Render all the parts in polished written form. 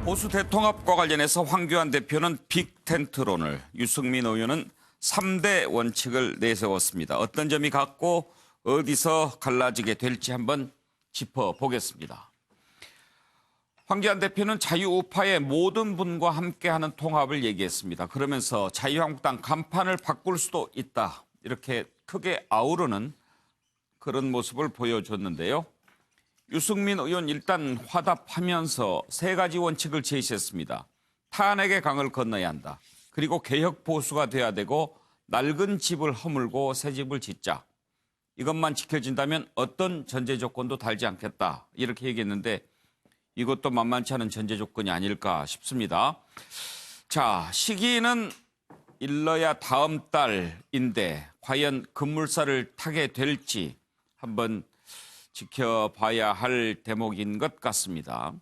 보수 대통합과 관련해서 황교안 대표는 빅텐트론을, 유승민 의원은 3대 원칙을 내세웠습니다. 어떤 점이 같고 어디서 갈라지게 될지 한번 짚어보겠습니다. 황교안 대표는 자유우파의 모든 분과 함께하는 통합을 얘기했습니다. 그러면서 자유한국당 간판을 바꿀 수도 있다, 이렇게 크게 아우르는 그런 모습을 보여줬는데요. 유승민 의원 일단 화답하면서 세 가지 원칙을 제시했습니다. 탄핵의 강을 건너야 한다. 그리고 개혁 보수가 돼야 되고 낡은 집을 허물고 새 집을 짓자. 이것만 지켜진다면 어떤 전제 조건도 달지 않겠다, 이렇게 얘기했는데 이것도 만만치 않은 전제 조건이 아닐까 싶습니다. 자, 시기는 일러야 다음 달인데 과연 급물살을 타게 될지 한번 지켜봐야 할 대목인 것 같습니다.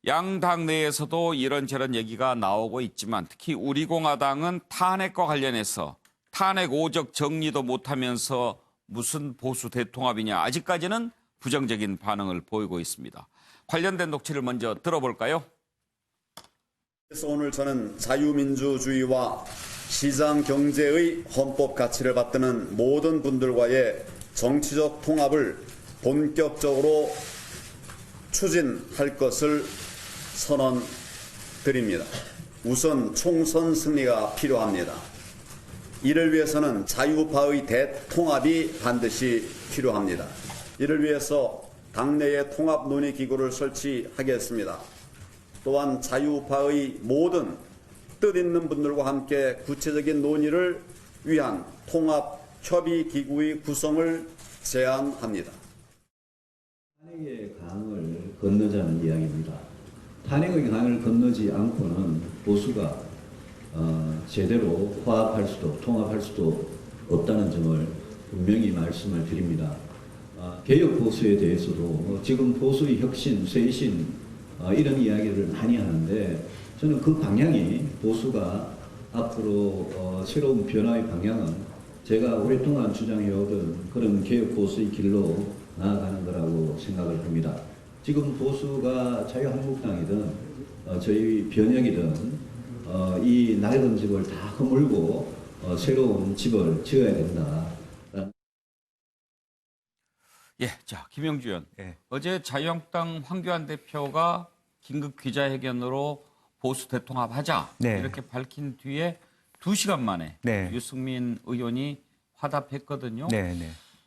양당 내에서도 이런저런 얘기가 나오고 있지만 특히 우리공화당은 탄핵과 관련해서 탄핵 오적 정리도 못하면서 무슨 보수 대통합이냐, 아직까지는 부정적인 반응을 보이고 있습니다. 관련된 녹취를 먼저 들어볼까요? 그래서 오늘 저는 자유민주주의와 시장 경제의 헌법 가치를 받드는 모든 분들과의 정치적 통합을 본격적으로 추진할 것을 선언드립니다. 우선 총선 승리가 필요합니다. 이를 위해서는 자유우파의 대통합이 반드시 필요합니다. 이를 위해서 당내에 통합 논의 기구를 설치하겠습니다. 또한 자유우파의 모든 뜻 있는 분들과 함께 구체적인 논의를 위한 통합 협의 기구의 구성을 제안합니다. 탄핵의 강을 건너자는 이야기입니다. 탄핵의 강을 건너지 않고는 보수가 제대로 화합할 수도 통합할 수도 없다는 점을 분명히 말씀을 드립니다. 개혁 보수에 대해서도 지금 보수의 혁신, 쇄신 이런 이야기를 많이 하는데 저는 그 방향이 보수가 앞으로 새로운 변화의 방향은 제가 오랫동안 주장해오던 그런 개혁 보수의 길로 나아가는 거라고 생각을 합니다. 지금 보수가 자유한국당이든 저희 변혁이든 이 낡은 집을 다 허물고 새로운 집을 지어야 된다. 예, 자, 김영주 의원. 어제 자유한국당 황교안 대표가 긴급 기자회견으로 보수 대통합하자, 이렇게 밝힌 뒤에 2시간 만에 유승민 의원이 화답했거든요.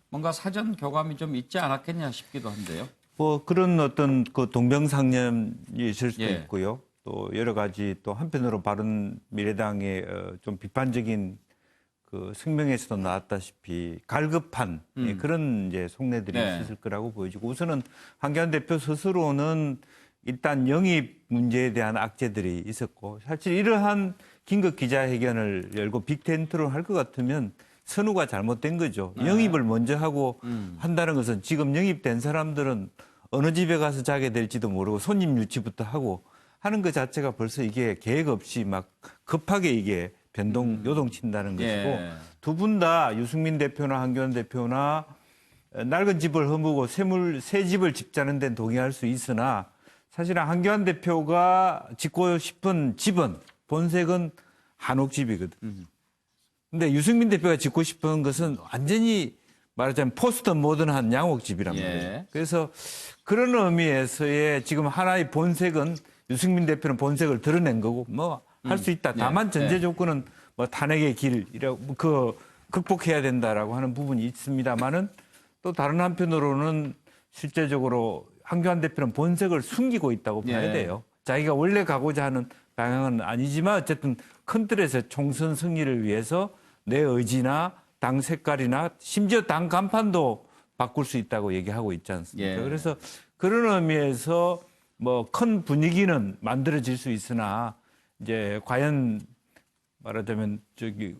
뭔가 사전 교감이 좀 있지 않았겠냐 싶기도 한데요. 뭐 그런 어떤 그 동병상련이 있을 수도 있고요. 또 여러 가지 또 한편으로 바른미래당의 좀 비판적인 그 성명에서도 나왔다시피 갈급한 그런 이제 속내들이 있었을 거라고 보여지고, 우선은 황교안 대표 스스로는 일단 영입 문제에 대한 악재들이 있었고, 사실 이러한 긴급 기자회견을 열고 빅텐트를 할 것 같으면 선우가 잘못된 거죠. 영입을 먼저 하고 한다는 것은 지금 영입된 사람들은 어느 집에 가서 자게 될지도 모르고 손님 유치부터 하고 하는 것 자체가 벌써 이게 계획 없이 막 급하게 이게 요동친다는 것이고, 두 분 다 유승민 대표나 황교안 대표나 낡은 집을 허무고 새 집을 짓자는 데는 동의할 수 있으나 사실은 황교안 대표가 짓고 싶은 집은 본색은 한옥집이거든. 근데 유승민 대표가 짓고 싶은 것은 완전히 말하자면 포스트 모던한 양옥집이란 말이에요. 그래서 그런 의미에서의 지금 하나의 본색은 유승민 대표는 본색을 드러낸 거고 뭐 할 수 있다. 다만 전제 조건은 뭐 탄핵의 길이라고 그 극복해야 된다라고 하는 부분이 있습니다만은 또 다른 한편으로는 실제적으로 황교안 대표는 본색을 숨기고 있다고 봐야 돼요. 자기가 원래 가고자 하는 방향은 아니지만 어쨌든 큰 틀에서 총선 승리를 위해서 내 의지나 당 색깔이나 심지어 당 간판도 바꿀 수 있다고 얘기하고 있지 않습니까? 그래서 그런 의미에서 뭐 큰 분위기는 만들어질 수 있으나 이제 과연 말하자면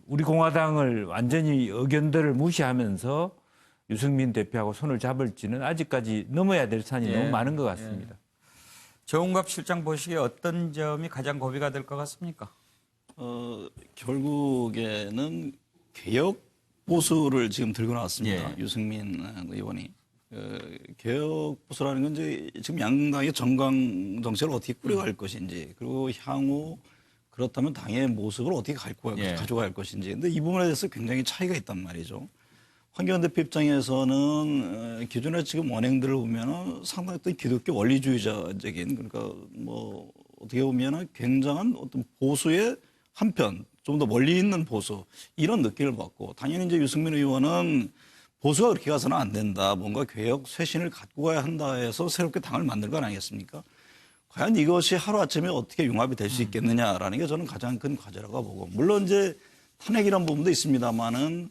우리 공화당을 완전히 의견들을 무시하면서 유승민 대표하고 손을 잡을지는 아직까지 넘어야 될 산이 너무 많은 것 같습니다. 정운갑 실장 보시기에 어떤 점이 가장 고비가 될 것 같습니까? 결국에는 개혁 보수를 지금 들고 나왔습니다. 유승민 의원이. 개혁 보수라는 건 이제 지금 양당의 정강 정책을 어떻게 꾸려갈 것인지, 그리고 향후 그렇다면 당의 모습을 어떻게 가져갈 것인지. 근데 이 부분에 대해서 굉장히 차이가 있단 말이죠. 황교안 대표 입장에서는 기존의 지금 원행들을 보면은 상당히 어떤 기독교 원리주의자적인, 그러니까 뭐 어떻게 보면은 굉장한 어떤 보수의 한편, 좀 더 멀리 있는 보수, 이런 느낌을 받고, 당연히 이제 유승민 의원은 보수가 그렇게 가서는 안 된다, 뭔가 개혁 쇄신을 갖고 가야 한다 해서 새롭게 당을 만든 건 아니겠습니까? 과연 이것이 하루아침에 어떻게 융합이 될 수 있겠느냐라는 게 저는 가장 큰 과제라고 보고, 물론 이제 탄핵이란 부분도 있습니다만은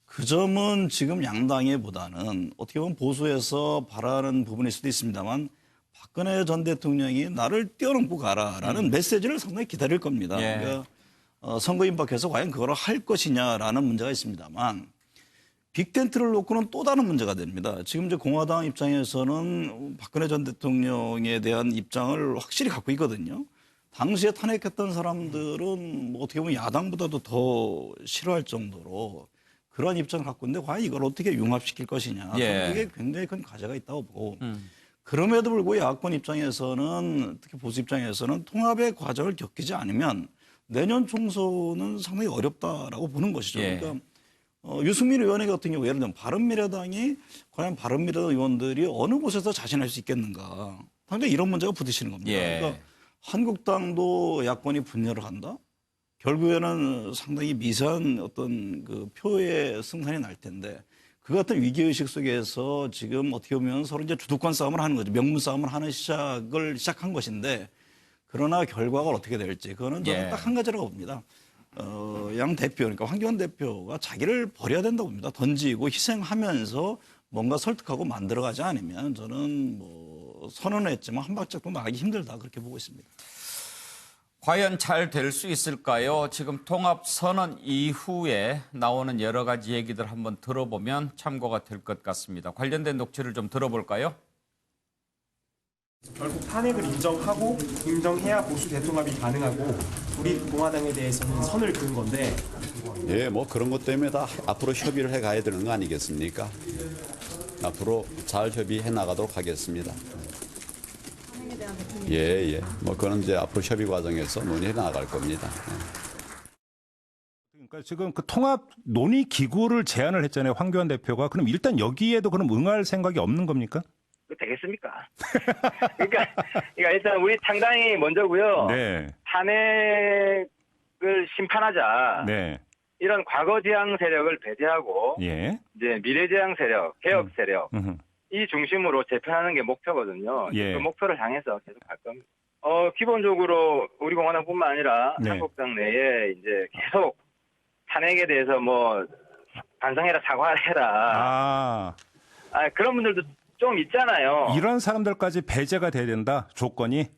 그 점은 지금 양당에보다는 어떻게 보면 보수에서 바라는 부분일 수도 있습니다만, 박근혜 전 대통령이 나를 뛰어넘고 가라라는 메시지를 상당히 기다릴 겁니다. 예. 그러니까 선거 임박해서 과연 그걸 할 것이냐라는 문제가 있습니다만, 빅텐트를 놓고는 또 다른 문제가 됩니다. 지금 이제 공화당 입장에서는 박근혜 전 대통령에 대한 입장을 확실히 갖고 있거든요. 당시에 탄핵했던 사람들은 뭐 어떻게 보면 야당보다도 더 싫어할 정도로 그런 입장을 갖고 있는데, 과연 이걸 어떻게 융합시킬 것이냐. 예. 그게 굉장히 큰 과제가 있다고 보고, 그럼에도 불구하고 야권 입장에서는, 특히 보수 입장에서는 통합의 과정을 겪이지 않으면 내년 총선은 상당히 어렵다라고 보는 것이죠. 예. 그러니까 유승민 의원의 같은 경우, 예를 들면 바른미래당이 과연 바른미래당 의원들이 어느 곳에서 자신할 수 있겠는가. 상당히 이런 문제가 부딪히는 겁니다. 예. 그러니까 한국당도 야권이 분열을 한다. 결국에는 상당히 미세한 어떤 그 표의 승산이 날 텐데, 그 같은 위기의식 속에서 지금 어떻게 보면 서로 이제 주도권 싸움을 하는 거죠. 명분 싸움을 하는 시작한 것인데, 그러나 결과가 어떻게 될지, 그거는 저는 예. 딱 한 가지라고 봅니다. 양 대표, 그러니까 황교안 대표가 자기를 버려야 된다고 봅니다. 던지고 희생하면서 뭔가 설득하고 만들어가지 않으면 저는 뭐 선언했지만 한 발짝도 나가기 힘들다, 그렇게 보고 있습니다. 과연 잘 될 수 있을까요? 지금 통합 선언 이후에 나오는 여러 가지 얘기들 한번 들어보면 참고가 될 것 같습니다. 관련된 녹취를 좀 들어볼까요? 결국 탄핵을 인정해야 보수 대통합이 가능하고, 우리 공화당에 대해서는 선을 그은 건데. 예, 뭐 그런 것 때문에 다 앞으로 협의를 해 가야 되는 거 아니겠습니까? 앞으로 잘 협의해 나가도록 하겠습니다. 예. 뭐 그건 이제 앞으로 협의 과정에서 논의해 나갈 겁니다. 그러니까 지금 그 통합 논의 기구를 제안을 했잖아요, 황교안 대표가. 그럼 일단 여기에도 그럼 응할 생각이 없는 겁니까? 되겠습니까? 그러니까 일단 우리 창당이 먼저고요. 네. 탄핵을 심판하자. 네. 이런 과거지향 세력을 배제하고 예. 이제 미래지향 세력, 개혁 세력 이 중심으로 재편하는 게 목표거든요. 예. 그 목표를 향해서 계속 갈 겁니다. 기본적으로 우리 공화당뿐만 아니라 네. 한국당 내에 이제 계속 탄핵에 대해서 뭐 반성해라, 사과해라. 그런 분들도 좀 있잖아요. 이런 사람들까지 배제가 돼야 된다, 조건이.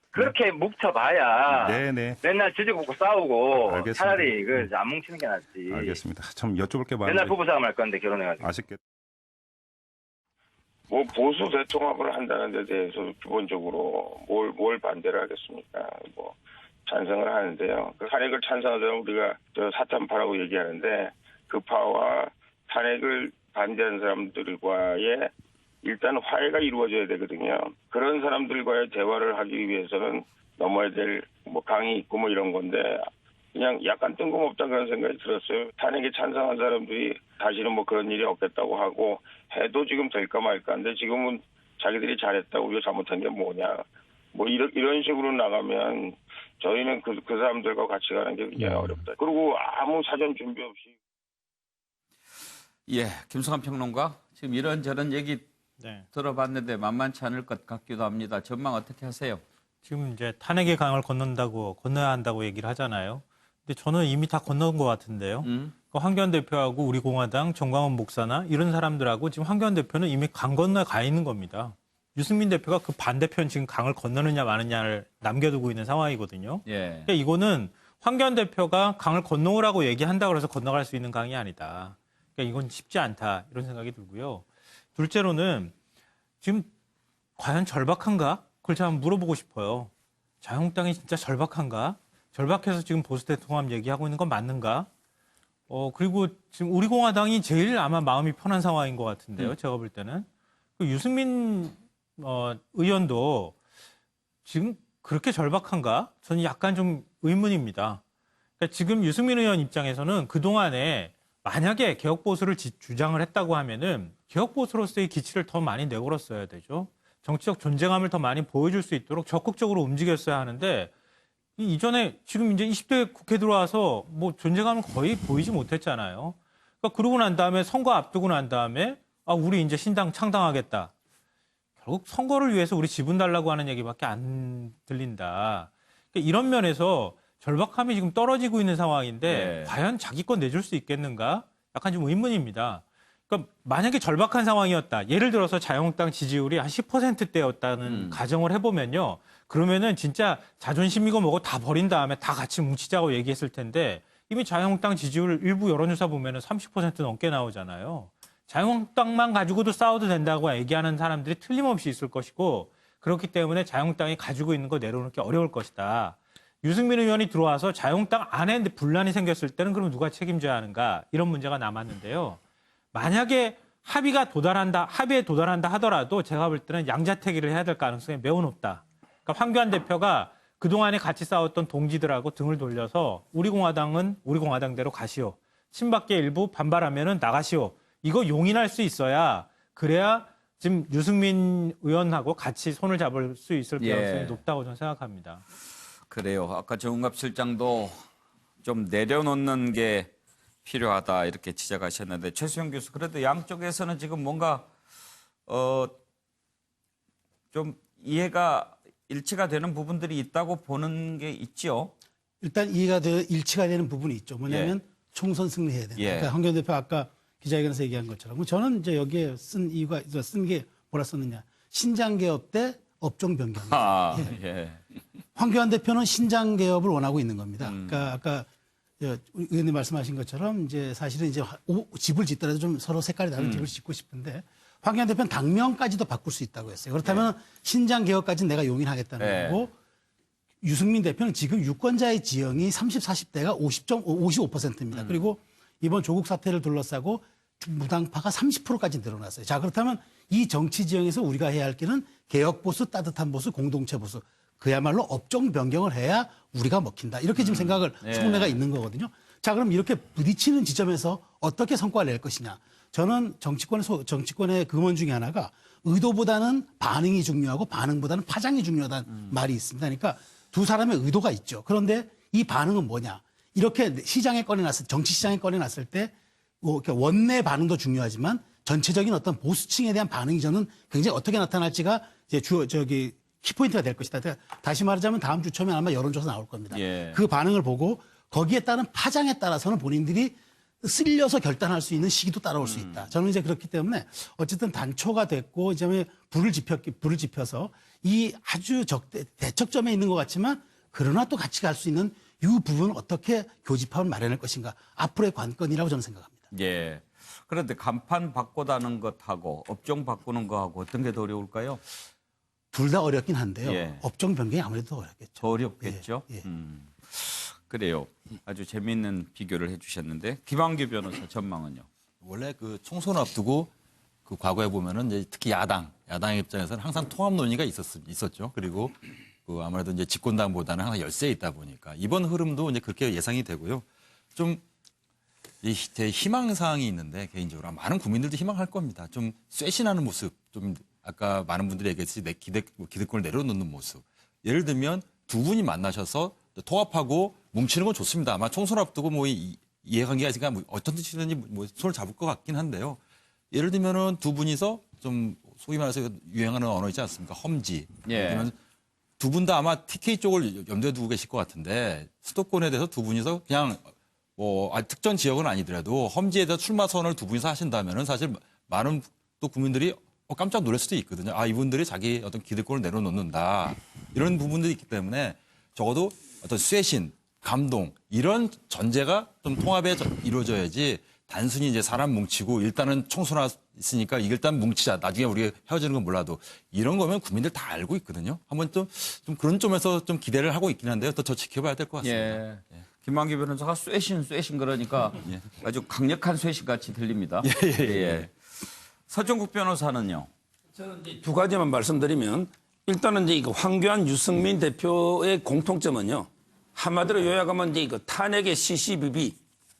그렇게 뭉쳐봐야 네네. 맨날 지지고 싸우고 알겠습니다. 차라리 안 뭉치는 게 낫지. 알겠습니다. 참 여쭤볼 게 많은데. 맨날 부부싸움 할 건데 결혼해가지고. 아쉽겠다. 뭐 보수 대통합을 한다는 데 대해서 기본적으로 뭘 반대를 하겠습니까? 뭐 찬성을 하는데요. 그 탄핵을 찬성하자면 우리가 사탄파라고 얘기하는데, 그 파와 탄핵을 반대하는 사람들과의 일단 화해가 이루어져야 되거든요. 그런 사람들과의 대화를 하기 위해서는 넘어야 될 뭐 강이 있고 뭐 이런 건데, 그냥 약간 뜬금없다 그런 생각이 들었어요. 탄핵에 찬성한 사람들이 다시는 뭐 그런 일이 없겠다고 하고 해도 지금 될까 말까 한데, 지금은 자기들이 잘했다고 우리가 잘못한 게 뭐냐. 뭐 이런 식으로 나가면 저희는 그 사람들과 같이 가는 게 굉장히 어렵다. 그리고 아무 사전 준비 없이. 예, 김성환 평론가, 지금 이런저런 얘기 들어봤는데 만만치 않을 것 같기도 합니다. 전망 어떻게 하세요? 지금 이제 탄핵의 강을 건너야 한다고 얘기를 하잖아요. 근데 저는 이미 다 건너온 것 같은데요. 그러니까 황교안 대표하고 우리 공화당 정광훈 목사나 이런 사람들하고 지금 황교안 대표는 이미 강 건너 가 있는 겁니다. 유승민 대표가 그 반대편 지금 강을 건너느냐 마느냐를 남겨두고 있는 상황이거든요. 예. 그러니까 이거는 황교안 대표가 강을 건너오라고 얘기한다고 해서 건너갈 수 있는 강이 아니다. 그러니까 이건 쉽지 않다, 이런 생각이 들고요. 둘째로는 지금 과연 절박한가? 그걸 제가 한번 물어보고 싶어요. 자유한국당이 진짜 절박한가? 절박해서 지금 보수 대통합 얘기하고 있는 건 맞는가? 그리고 지금 우리 공화당이 제일 아마 마음이 편한 상황인 것 같은데요. 제가 볼 때는. 그 유승민 의원도 지금 그렇게 절박한가? 저는 약간 좀 의문입니다. 그러니까 지금 유승민 의원 입장에서는 그동안에 만약에 개혁보수를 주장을 했다고 하면은 개혁보수로서의 기치를 더 많이 내걸었어야 되죠. 정치적 존재감을 더 많이 보여줄 수 있도록 적극적으로 움직였어야 하는데 이전에 지금 이제 20대 국회 들어와서 뭐 존재감을 거의 보이지 못했잖아요. 그러니까 그러고 난 다음에 선거 앞두고 난 다음에 우리 이제 신당 창당하겠다. 결국 선거를 위해서 우리 지분 달라고 하는 얘기밖에 안 들린다. 그러니까 이런 면에서 절박함이 지금 떨어지고 있는 상황인데 과연 자기 건 내줄 수 있겠는가? 약간 좀 의문입니다. 그러니까 만약에 절박한 상황이었다. 예를 들어서 자유한국당 지지율이 한 10%대였다는 가정을 해보면요. 그러면은 진짜 자존심이고 뭐고 다 버린 다음에 다 같이 뭉치자고 얘기했을 텐데 이미 자유한국당 지지율 일부 여론조사 보면은 30% 넘게 나오잖아요. 자유한국당만 가지고도 싸워도 된다고 얘기하는 사람들이 틀림없이 있을 것이고 그렇기 때문에 자유한국당이 가지고 있는 거 내려놓기 어려울 것이다. 유승민 의원이 들어와서 자유한국당 안에 분란이 생겼을 때는 그럼 누가 책임져야 하는가 이런 문제가 남았는데요. 만약에 합의에 도달한다 하더라도 제가 볼 때는 양자택일을 해야 될 가능성이 매우 높다. 그러니까 황교안 대표가 그동안에 같이 싸웠던 동지들하고 등을 돌려서 우리 공화당은 우리 공화당대로 가시오. 친박계 일부 반발하면은 나가시오. 이거 용인할 수 있어야 그래야 지금 유승민 의원하고 같이 손을 잡을 수 있을 가능성이 높다고 저는 생각합니다. 그래요. 아까 정은갑 실장도 좀 내려놓는 게 필요하다 이렇게 지적하셨는데 최수영 교수 그래도 양쪽에서는 지금 뭔가 좀 이해가 일치가 되는 부분들이 있다고 보는 게 있죠. 일단 일치가 되는 부분이 있죠. 뭐냐면 총선 승리해야 된다. 그러니까 황교안 대표 아까 기자회견에서 얘기한 것처럼 저는 이제 여기에 쓴 게 뭐라 썼느냐. 신장 개업 대 업종 변경. 황교안 대표는 신장 개업을 원하고 있는 겁니다. 그러니까 아까 의원님 말씀하신 것처럼 이제 사실은 이제 집을 짓더라도 좀 서로 색깔이 다른 집을 짓고 싶은데 황교안 대표는 당명까지도 바꿀 수 있다고 했어요. 그렇다면 신장 개업까지는 내가 용인하겠다는 거고 유승민 대표는 지금 유권자의 지형이 30, 40대가 55%입니다. 그리고 이번 조국 사태를 둘러싸고 무당파가 30%까지 늘어났어요. 자, 그렇다면 이 정치 지형에서 우리가 해야 할 길은 개혁 보수, 따뜻한 보수, 공동체 보수. 그야말로 업종 변경을 해야 우리가 먹힌다. 이렇게 지금 생각을 속내가 있는 거거든요. 자, 그럼 이렇게 부딪히는 지점에서 어떻게 성과를 낼 것이냐. 저는 정치권의 근원 중에 하나가 의도보다는 반응이 중요하고 반응보다는 파장이 중요하다는 말이 있습니다. 그러니까 두 사람의 의도가 있죠. 그런데 이 반응은 뭐냐. 이렇게 정치 시장에 꺼내놨을 때 원내 반응도 중요하지만 전체적인 어떤 보수층에 대한 반응이 저는 굉장히 어떻게 나타날지가 이제 키포인트가 될 것이다. 다시 말하자면 다음 주 초면 아마 여론조사 나올 겁니다. 그 반응을 보고 거기에 따른 파장에 따라서는 본인들이 쓸려서 결단할 수 있는 시기도 따라올 수 있다. 저는 이제 그렇기 때문에 어쨌든 단초가 됐고 이제 불을 지펴서 이 아주 대척점에 있는 것 같지만 그러나 또 같이 갈 수 있는 이 부분을 어떻게 교집합을 마련할 것인가. 앞으로의 관건이라고 저는 생각합니다. 예. 그런데 간판 바꾸다는 것하고 업종 바꾸는 거하고 어떤 게 더 어려울까요? 둘 다 어렵긴 한데요. 업종 변경이 아무래도 더 어렵겠죠. 더 어렵겠죠. 그래요. 아주 재미있는 비교를 해주셨는데 김한규 변호사 전망은요? 원래 그 총선 앞두고 그 과거에 보면은 이제 특히 야당 입장에서는 항상 통합 논의가 있었죠. 그리고 그 아무래도 이제 집권당보다는 항상 열세에 있다 보니까 이번 흐름도 이제 그렇게 예상이 되고요. 좀 제 희망 사항이 있는데 개인적으로 많은 국민들도 희망할 겁니다. 좀 쇄신하는 모습, 좀 아까 많은 분들이 얘기했듯이 기득권을 내려놓는 모습. 예를 들면 두 분이 만나셔서 통합하고 뭉치는 건 좋습니다. 아마 총선 앞두고 뭐 이해관계가 있으니까 뭐 어떤 뜻이든지 뭐 손을 잡을 것 같긴 한데요. 예를 들면은 두 분이서 좀 소위 말해서 유행하는 언어 있지 않습니까? 험지. 두 분 다 아마 TK 쪽을 염두에 두고 계실 것 같은데 수도권에 대해서 두 분이서 그냥 특정 지역은 아니더라도 험지에 대해서 출마 선언을 두 분이서 하신다면은 사실 많은 또 국민들이 깜짝 놀랄 수도 있거든요. 이분들이 자기 어떤 기득권을 내려놓는다. 이런 부분들이 있기 때문에 적어도 어떤 쇄신, 감동 이런 전제가 좀 통합에 이루어져야지 단순히 이제 사람 뭉치고 일단은 총선 왔으니까 일단 뭉치자. 나중에 우리가 헤어지는 건 몰라도 이런 거면 국민들 다 알고 있거든요. 한번 좀 그런 점에서 좀 기대를 하고 있긴 한데요. 더 지켜봐야 될 것 같습니다. 김만기 변호사가 쇄신 그러니까 아주 강력한 쇄신 같이 들립니다. 서정국 변호사는요? 저는 이제 두 가지만 말씀드리면 일단은 이제 이거 황교안 유승민 대표의 공통점은요. 한마디로 요약하면 이제 이거 탄핵의 시시비비,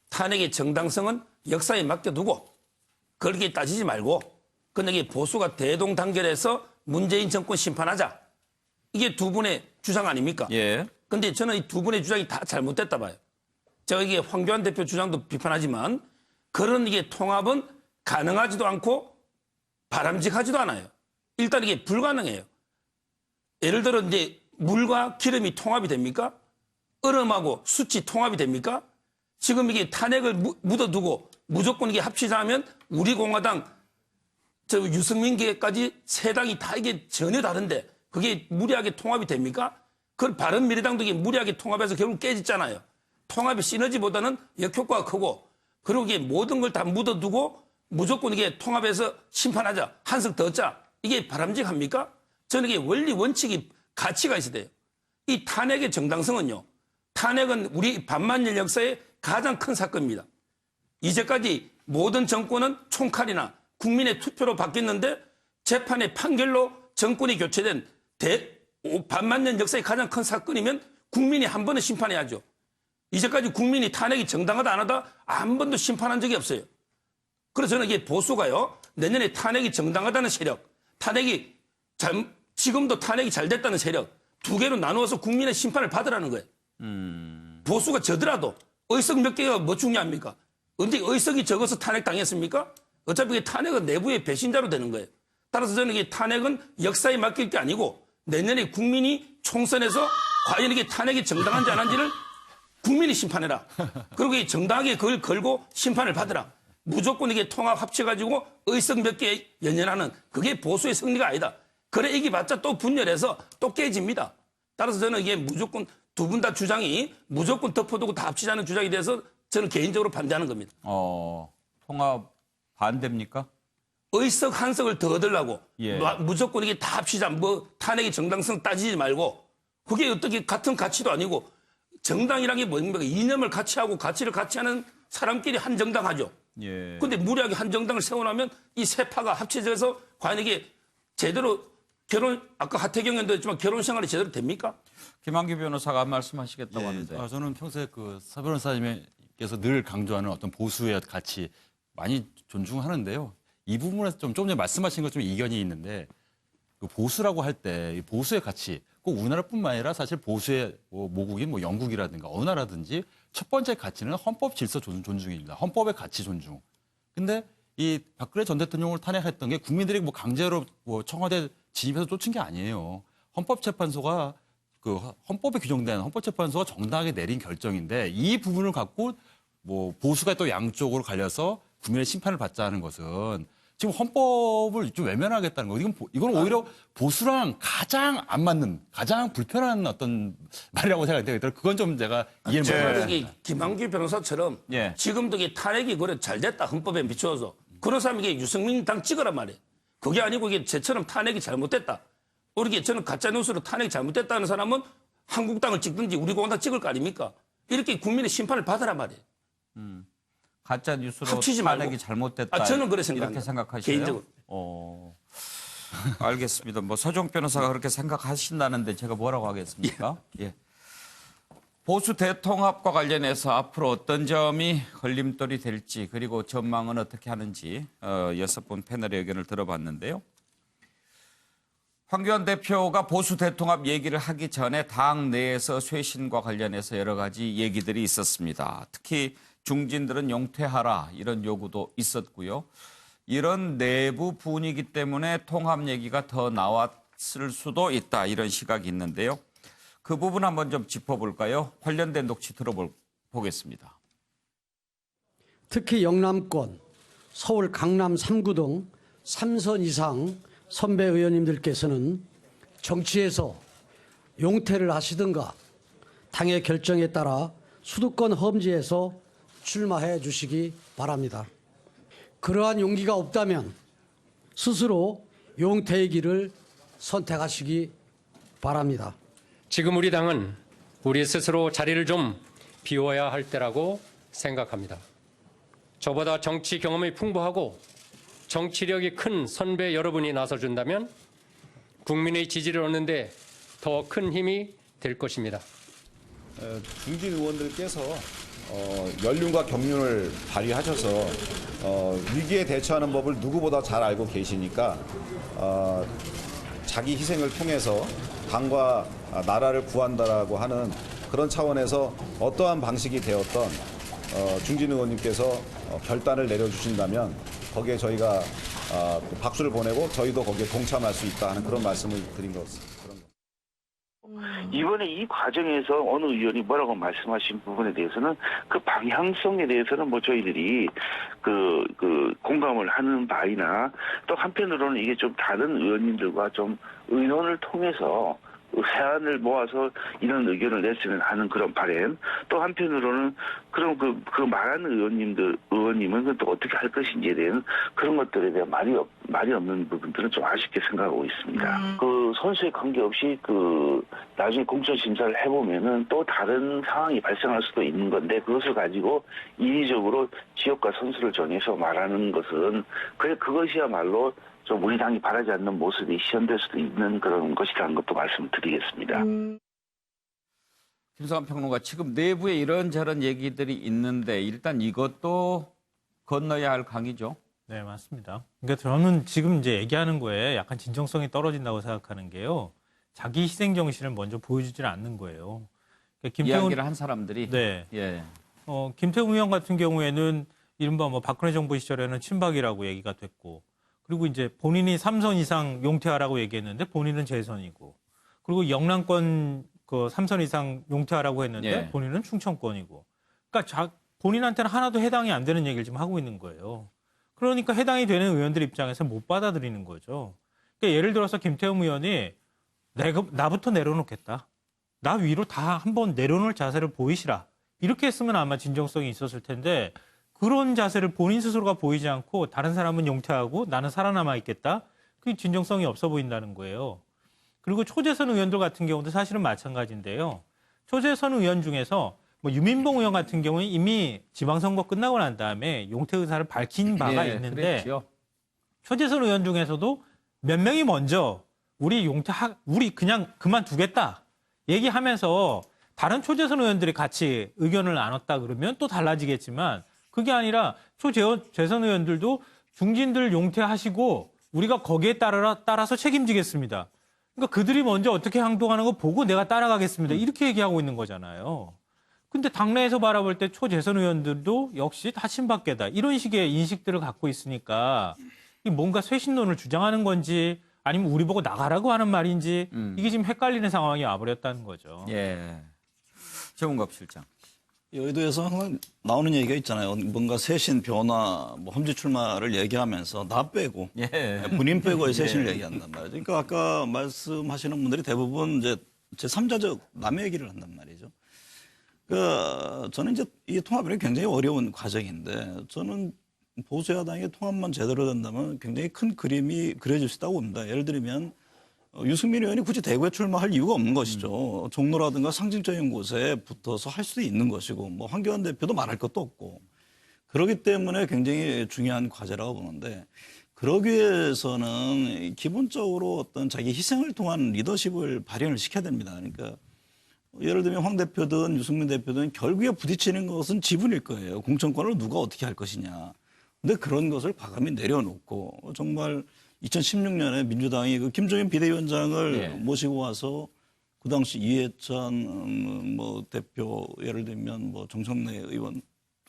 탄핵의 정당성은 역사에 맡겨두고 그렇게 따지지 말고 근데 이게 보수가 대동단결해서 문재인 정권 심판하자. 이게 두 분의 주장 아닙니까? 예. 근데 저는 이 두 분의 주장이 다 잘못됐다 봐요. 제가 이게 황교안 대표 주장도 비판하지만 그런 이게 통합은 가능하지도 않고 바람직하지도 않아요. 일단 이게 불가능해요. 예를 들어 이제 물과 기름이 통합이 됩니까? 얼음하고 숯이 통합이 됩니까? 지금 이게 탄핵을 묻어두고 무조건 이게 합치자면 우리 공화당 저 유승민 계까지 세 당이 다 이게 전혀 다른데 그게 무리하게 통합이 됩니까? 그 바른미래당도 이게 무리하게 통합해서 결국 깨졌잖아요. 통합의 시너지보다는 역효과가 크고 그리고 이게 모든 걸 다 묻어두고 무조건 이게 통합해서 심판하자. 한석 더 짜. 이게 바람직합니까? 저는 이게 원리 원칙이 가치가 있어야 돼요. 이 탄핵의 정당성은요. 탄핵은 우리 반만년 역사의 가장 큰 사건입니다. 이제까지 모든 정권은 총칼이나 국민의 투표로 바뀌었는데 재판의 판결로 정권이 교체된 반만년 역사의 가장 큰 사건이면 국민이 한 번은 심판해야죠. 이제까지 국민이 탄핵이 정당하다 안 하다 한 번도 심판한 적이 없어요. 그래서 저는 이게 보수가요. 내년에 탄핵이 정당하다는 세력, 지금도 탄핵이 잘 됐다는 세력 두 개로 나누어서 국민의 심판을 받으라는 거예요. 보수가 져더라도 의석 몇 개가 뭐 중요합니까? 근데 의석이 적어서 탄핵 당했습니까? 어차피 이게 탄핵은 내부의 배신자로 되는 거예요. 따라서 저는 이게 탄핵은 역사에 맡길 게 아니고 내년에 국민이 총선에서 과연 이게 탄핵이 정당한지 안 한지를 국민이 심판해라. 그리고 이 정당하게 그걸 걸고 심판을 받으라. 무조건 이게 통합 합쳐가지고 의석 몇 개 연연하는 그게 보수의 승리가 아니다. 그래 이기봤자 또 분열해서 또 깨집니다. 따라서 저는 이게 무조건 두 분 다 주장이 무조건 덮어두고 다 합치자는 주장이 돼서 저는 개인적으로 반대하는 겁니다. 통합 반대입니까? 의석 한 석을 더 얻으려고 예. 무조건 이게 다 합치자. 뭐 탄핵의 정당성 따지지 말고 그게 어떻게 같은 가치도 아니고 정당이란 게 뭡니까? 이념을 같이 하고 가치를 같이 하는 사람끼리 한 정당 하죠. 예. 근데 무리하게 한 정당을 세워놓으면 이 세 파가 합쳐져서 과연 이게 제대로 아까 하태경 의원도 했지만 결혼 생활이 제대로 됩니까? 김한규 변호사가 말씀하시겠다고 하는데. 저는 평소에 그 사 변호사님께서 늘 강조하는 어떤 보수의 가치 많이 존중하는데요. 이 부분에서 좀 전에 말씀하신 것 좀 이견이 있는데 그 보수라고 할 때 보수의 가치 꼭 우리나라뿐만 아니라 사실 보수의 모국인 뭐 영국이라든가 어느 나라든지 첫 번째 가치는 헌법 질서 존중입니다. 헌법의 가치 존중. 근데 이 박근혜 전 대통령을 탄핵했던 게 국민들이 뭐 강제로 청와대 진입해서 쫓은 게 아니에요. 헌법재판소가 그 헌법에 규정된 헌법재판소가 정당하게 내린 결정인데 이 부분을 갖고 뭐 보수가 또 양쪽으로 갈려서 국민의 심판을 받자는 것은 지금 헌법을 좀 외면하겠다는 거. 이건 오히려 보수랑 가장 안 맞는, 가장 불편한 어떤 말이라고 생각이 돼요. 그건 좀 제가 이해를 못합니다. 김한규 변호사처럼 예. 지금도 이게 탄핵이 그래 잘 됐다 헌법에 비추어서 그런 사람이 이게 유승민 당 찍으란 말이에요. 그게 아니고 이게 쟤처럼 탄핵이 잘못됐다. 우리 저는 가짜 뉴스로 탄핵이 잘못됐다는 사람은 한국당을 찍든지 우리 공화당 찍을 거 아닙니까? 이렇게 국민의 심판을 받으란 말이에요. 가짜 뉴스로 합치지 말고. 탄핵이 잘못됐다. 저는 그렇게 생각합니다. 이렇게 생각하시나요? 개인적으로. 알겠습니다. 뭐 서종 변호사가 그렇게 생각하신다는데 제가 뭐라고 하겠습니까? 예. 보수 대통합과 관련해서 앞으로 어떤 점이 걸림돌이 될지 그리고 전망은 어떻게 하는지 6분 패널의 의견을 들어봤는데요. 황교안 대표가 보수 대통합 얘기를 하기 전에 당 내에서 쇄신과 관련해서 여러 가지 얘기들이 있었습니다. 특히 중진들은 용퇴하라 이런 요구도 있었고요. 이런 내부 분위기 때문에 통합 얘기가 더 나왔을 수도 있다 이런 시각이 있는데요. 그 부분 한번 좀 짚어볼까요? 관련된 녹취 들어보겠습니다. 특히 영남권, 서울 강남 3구 등 3선 이상 선배 의원님들께서는 정치에서 용퇴를 하시든가 당의 결정에 따라 수도권 험지에서 출마해 주시기 바랍니다. 그러한 용기가 없다면 스스로 용퇴의 길을 선택하시기 바랍니다. 지금 우리 당은 우리 스스로 자리를 좀 비워야 할 때라고 생각합니다. 저보다 정치 경험이 풍부하고 정치력이 큰 선배 여러분이 나서준다면 국민의 지지를 얻는데 더 큰 힘이 될 것입니다. 중진 의원들께서 연륜과 경륜을 발휘하셔서 위기에 대처하는 법을 누구보다 잘 알고 계시니까 자기 희생을 통해서 당과 나라를 구한다라고 하는 그런 차원에서 어떠한 방식이 되었던 중진 의원님께서 결단을 내려주신다면 거기에 저희가 박수를 보내고 저희도 거기에 동참할 수 있다 하는 그런 말씀을 드린 것 같습니다. 이번에 이 과정에서 어느 의원이 뭐라고 말씀하신 부분에 대해서는 그 방향성에 대해서는 뭐 저희들이 그 공감을 하는 바이나 또 한편으로는 이게 좀 다른 의원님들과 좀 의논을 통해서 세안을 모아서 이런 의견을 냈으면 하는 그런 바람. 또 한편으로는 그럼 그 말하는 의원님은 또 어떻게 할 것인지에 대한 그런 것들에 대한 말이 없는 부분들은 좀 아쉽게 생각하고 있습니다. 그 선수에 관계없이 나중에 공천 심사를 해보면은 또 다른 상황이 발생할 수도 있는 건데 그것을 가지고 인위적으로 지역과 선수를 정해서 말하는 것은 그것이야말로 좀 우리 당이 바라지 않는 모습이 시현될 수도 있는 그런 것이라는 것도 말씀드리겠습니다. 김성환 평론가, 지금 내부에 이런저런 얘기들이 있는데 일단 이것도 건너야 할 강이죠. 네, 맞습니다. 그러니까 저는 지금 이제 얘기하는 거에 약간 진정성이 떨어진다고 생각하는 게요. 자기 희생 정신을 먼저 보여주질 않는 거예요. 그러니까 이야기를 한 사람들이. 네. 예. 김태훈 의원 같은 경우에는 이른바 박근혜 정부 시절에는 친박이라고 얘기가 됐고, 그리고 이제 본인이 3선 이상 용퇴하라고 얘기했는데 본인은 재선이고, 그리고 영남권 3선 이상 용퇴하라고 했는데 예. 본인은 충청권이고, 그러니까 본인한테는 하나도 해당이 안 되는 얘기를 지금 하고 있는 거예요. 그러니까 해당이 되는 의원들 입장에서 못 받아들이는 거죠. 그러니까 예를 들어서 김태흠 의원이 나부터 내려놓겠다. 나 위로 다 한번 내려놓을 자세를 보이시라. 이렇게 했으면 아마 진정성이 있었을 텐데 그런 자세를 본인 스스로가 보이지 않고 다른 사람은 용퇴하고 나는 살아남아 있겠다. 그게 진정성이 없어 보인다는 거예요. 그리고 초재선 의원들 같은 경우도 사실은 마찬가지인데요. 초재선 의원 중에서 유민봉 의원 같은 경우는 이미 지방선거 끝나고 난 다음에 용퇴 의사를 밝힌 바가 있는데 그랬죠. 초재선 의원 중에서도 몇 명이 먼저 우리 그냥 그만두겠다 얘기하면서 다른 초재선 의원들이 같이 의견을 나눴다 그러면 또 달라지겠지만 그게 아니라 초재선 의원들도 중진들 용퇴하시고 우리가 거기에 따라서 책임지겠습니다. 그러니까 그들이 먼저 어떻게 행동하는 거 보고 내가 따라가겠습니다. 이렇게 얘기하고 있는 거잖아요. 근데 당내에서 바라볼 때 초재선 의원들도 역시 다 친박계다. 이런 식의 인식들을 갖고 있으니까 뭔가 쇄신론을 주장하는 건지 아니면 우리 보고 나가라고 하는 말인지 이게 지금 헷갈리는 상황이 와버렸다는 거죠. 예. 최문갑 실장. 여의도에서 항상 나오는 얘기가 있잖아요. 뭔가 쇄신, 변화, 험지 출마를 얘기하면서 나 빼고, 본인 빼고의 쇄신을 얘기한단 말이죠. 그러니까 아까 말씀하시는 분들이 대부분 이제 제3자적 남의 얘기를 한단 말이죠. 저는 이제 이 통합이 굉장히 어려운 과정인데 저는 보수야당의 통합만 제대로 된다면 굉장히 큰 그림이 그려질 수 있다고 봅니다. 예를 들면 유승민 의원이 굳이 대구에 출마할 이유가 없는 것이죠. 종로라든가 상징적인 곳에 붙어서 할 수도 있는 것이고 황교안 대표도 말할 것도 없고 그렇기 때문에 굉장히 중요한 과제라고 보는데 그러기 위해서는 기본적으로 어떤 자기 희생을 통한 리더십을 발현을 시켜야 됩니다. 그러니까 예를 들면 황 대표든 유승민 대표든 결국에 부딪히는 것은 지분일 거예요. 공천권을 누가 어떻게 할 것이냐. 근데 그런 것을 과감히 내려놓고 정말 2016년에 민주당이 김종인 비대위원장을 모시고 와서 그 당시 이해찬 대표 예를 들면 정청래 의원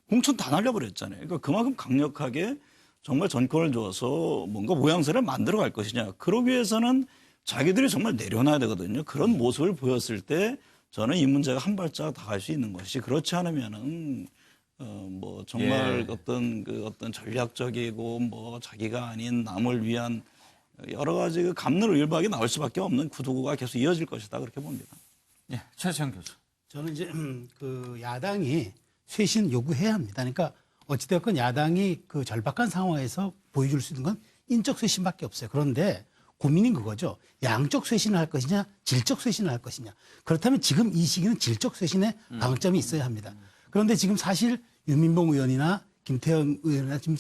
공천 다 날려버렸잖아요. 그러니까 그만큼 강력하게 정말 전권을 줘서 뭔가 모양새를 만들어 갈 것이냐. 그러기 위해서는 자기들이 정말 내려놔야 되거든요. 그런 모습을 보였을 때 저는 이 문제가 한 발짝 다 갈 수 있는 것이 그렇지 않으면은 정말 어떤 전략적이고 자기가 아닌 남을 위한 여러 가지 갑론을박이 나올 수밖에 없는 구도가 계속 이어질 것이다 그렇게 봅니다. 예, 최시영 교수. 저는 이제 야당이 쇄신 요구해야 합니다. 그러니까 어찌되었건 야당이 절박한 상황에서 보여줄 수 있는 건 인적 쇄신밖에 없어요. 그런데 고민인 그거죠. 양적 쇄신을 할 것이냐, 질적 쇄신을 할 것이냐. 그렇다면 지금 이 시기는 질적 쇄신에 방점이 있어야 합니다. 그런데 지금 사실 유민봉 의원이나 김태현 의원이나 지금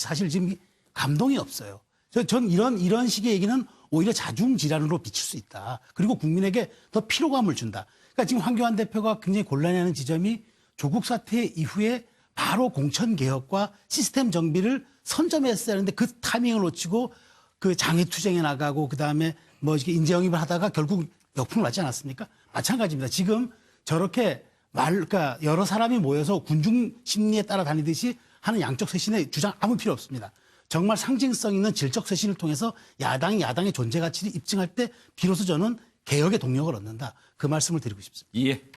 감동이 없어요. 전 이런 식의 얘기는 오히려 자중질환으로 비칠 수 있다. 그리고 국민에게 더 피로감을 준다. 그러니까 지금 황교안 대표가 굉장히 곤란해하는 지점이 조국 사태 이후에 바로 공천 개혁과 시스템 정비를 선점했어야 하는데 그 타이밍을 놓치고 그 장애 투쟁에 나가고 그다음에 뭐 이렇게 인재 영입을 하다가 결국 역풍을 맞지 않았습니까? 마찬가지입니다. 지금 저렇게 그러니까 여러 사람이 모여서 군중 심리에 따라 다니듯이 하는 양적 쇄신의 주장 아무 필요 없습니다. 정말 상징성 있는 질적 쇄신을 통해서 야당이 야당의 존재 가치를 입증할 때 비로소 저는 개혁의 동력을 얻는다. 그 말씀을 드리고 싶습니다. 예.